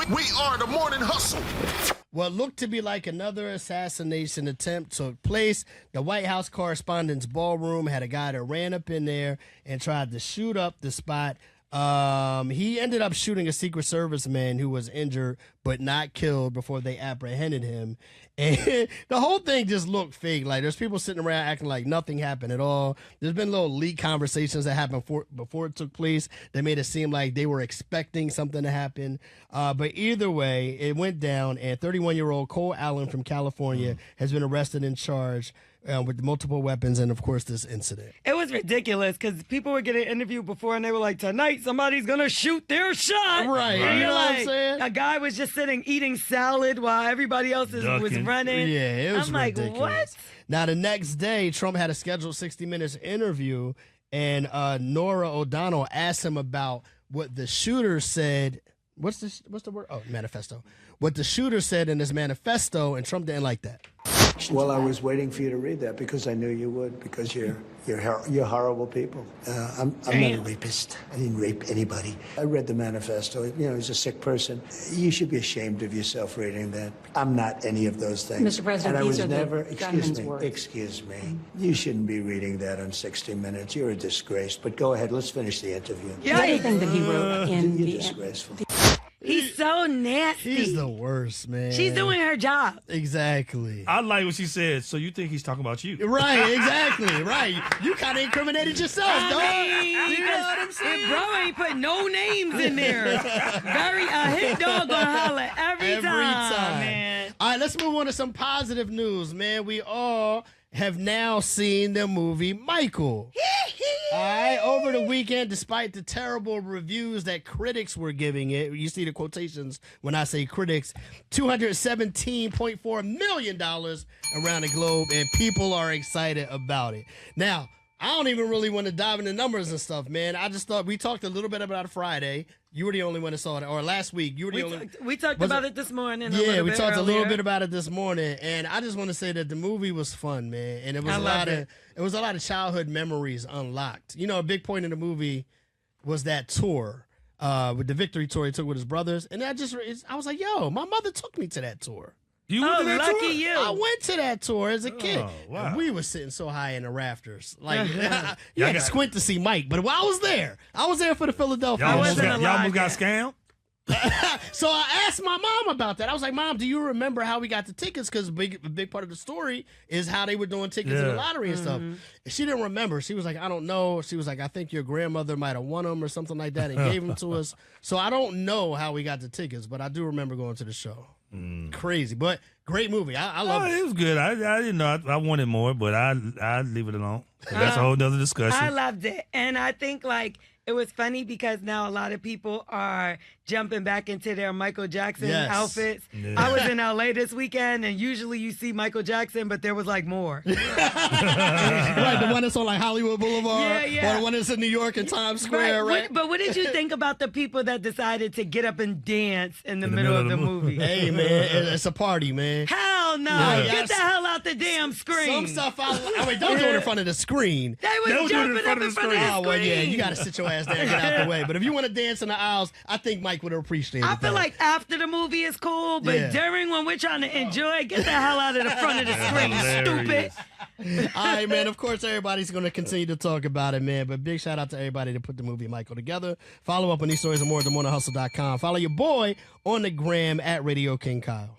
We are the morning hustle. What looked to be like another assassination attempt took place. The White House Correspondents' Ballroom had a guy that ran up in there and tried to shoot up the spot. He ended up shooting a Secret Service man who was injured but not killed before they apprehended him. And the whole thing just looked fake. Like, there's people sitting around acting like nothing happened at all. There's been little leak conversations that happened before it took place that made it seem like they were expecting something to happen. But either way, it went down, and 31-year-old Cole Allen from California has been arrested and charged with multiple weapons and, of course, this incident. It was ridiculous because people were getting interviewed before and they were like, tonight somebody's going to shoot their shot. Right. And You you're know what I'm like, saying? a guy was just sitting eating salad while everybody else was running. Yeah, it was I'm like, ridiculous. what? Now, the next day, Trump had a scheduled 60 Minutes interview, and Nora O'Donnell asked him about what the shooter said. What's the word? Oh, manifesto. What the shooter said in his manifesto, and Trump didn't like that. Well, I was waiting for you to read that because I knew you would, because you're horrible people. I'm not a rapist. I didn't rape anybody. I read the manifesto. You know, he's a sick person. You should be ashamed of yourself reading that. I'm not any of those things. Mr. President, and I was these are never. the gunman's words. Excuse me. You shouldn't be reading that on 60 Minutes. You're a disgrace. But go ahead. Let's finish the interview. Yeah, Everything that he wrote in You're the disgraceful. He's so nasty. He's the worst, man. She's doing her job. Exactly. I like what she said. So you think he's talking about you? Right, exactly, right. You kind of incriminated yourself, dog. You know what I'm saying? Bro ain't put no names in there. A hit dog gonna holler every time, man. All right, let's move on to some positive news, man. We all have now seen the movie Michael. All right, over the weekend, despite the terrible reviews that critics were giving it, you see the quotations when I say critics, $217.4 million around the globe, and people are excited about it. Now, I don't even really want to dive into numbers and stuff, man. I just thought we talked a little bit about it Friday. You were the only one that saw it, or last week. You were the only. We talked about it this morning. Yeah, we talked earlier. a little bit about it this morning, and I just want to say that the movie was fun, man, and it was it was a lot of childhood memories unlocked. You know, a big point in the movie was that tour with the victory tour he took with his brothers, and I was like, yo, my mother took me to that tour. You went to that lucky tour? you. I went to that tour as a kid. Oh, wow. And we were sitting so high in the rafters. Like, you had Y'all to got- squint to see Mike. But while I was there for the Philadelphia. Y'all almost wasn't alive got yet. scammed? So I asked my mom about that. I was like, Mom, do you remember how we got the tickets? Because a big part of the story is how they were doing tickets in the lottery and stuff. And she didn't remember. She was like, I don't know. She was like, I think your grandmother might have won them or something like that and gave them to us. So I don't know how we got the tickets, but I do remember going to the show. Crazy, but great movie. I love it. It was good. I didn't know. I wanted more, but I'd leave it alone. That's a whole nother discussion. I loved it. And I think, like, it was funny because now a lot of people are jumping back into their Michael Jackson outfits. Yeah. I was in L.A. this weekend, and usually you see Michael Jackson, but there was, like, more. Right, the one that's on like Hollywood Boulevard, Yeah. or the one that's in New York and Times Square, right? But what did you think about the people that decided to get up and dance in the middle of the movie? Hey, man, it's a party, man. Hell no. Yeah. Get the hell out the damn screen. Some stuff, wait, don't do it in front of the screen. They was Don't do it in jumping front up of in the front of the screen. screen. Oh, well, yeah, you got to sit your ass there and get out the way. But if you want to dance in the aisles, I think Mike would appreciate it. I feel like after the movie is cool, but during when we're trying to enjoy, get the hell out of the front of the screen, Hilarious. stupid. All right, man. Of course, everybody's going to continue to talk about it, man. But big shout out to everybody that put the movie Michael together. Follow up on these stories and more at themorninghustle.com. Follow your boy on the gram at Radio King Kyle.